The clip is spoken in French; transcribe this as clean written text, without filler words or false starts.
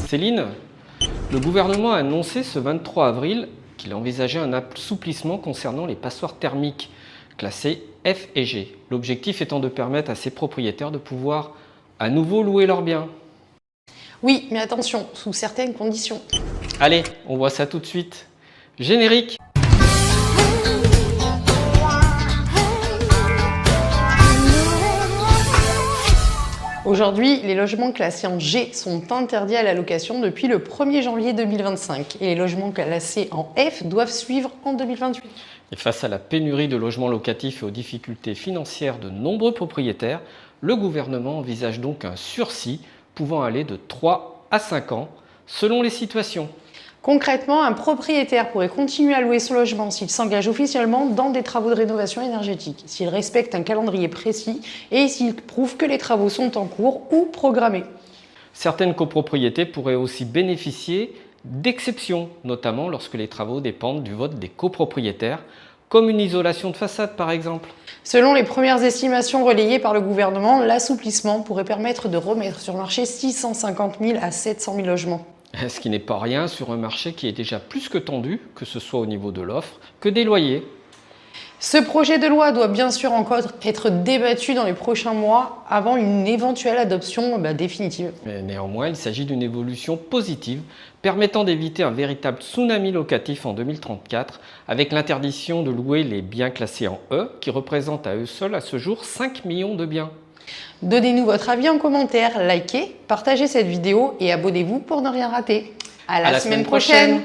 Céline, le gouvernement a annoncé ce 23 avril qu'il envisageait un assouplissement concernant les passoires thermiques classées F et G. L'objectif étant de permettre à ces propriétaires de pouvoir à nouveau louer leurs biens. Oui, mais attention, sous certaines conditions. Allez, on voit ça tout de suite. Générique. Aujourd'hui, les logements classés en G sont interdits à la location depuis le 1er janvier 2025 et les logements classés en F doivent suivre en 2028. Et face à la pénurie de logements locatifs et aux difficultés financières de nombreux propriétaires, le gouvernement envisage donc un sursis pouvant aller de 3 à 5 ans selon les situations. Concrètement, un propriétaire pourrait continuer à louer son logement s'il s'engage officiellement dans des travaux de rénovation énergétique, s'il respecte un calendrier précis et s'il prouve que les travaux sont en cours ou programmés. Certaines copropriétés pourraient aussi bénéficier d'exceptions, notamment lorsque les travaux dépendent du vote des copropriétaires, comme une isolation de façade par exemple. Selon les premières estimations relayées par le gouvernement, l'assouplissement pourrait permettre de remettre sur le marché 650 000 à 700 000 logements. Ce qui n'est pas rien sur un marché qui est déjà plus que tendu, que ce soit au niveau de l'offre que des loyers. Ce projet de loi doit bien sûr encore être débattu dans les prochains mois avant une éventuelle adoption définitive. Mais néanmoins, il s'agit d'une évolution positive permettant d'éviter un véritable tsunami locatif en 2034 avec l'interdiction de louer les biens classés en E qui représentent à eux seuls à ce jour 5 millions de biens. Donnez-nous votre avis en commentaire, likez, partagez cette vidéo et abonnez-vous pour ne rien rater. À la semaine prochaine.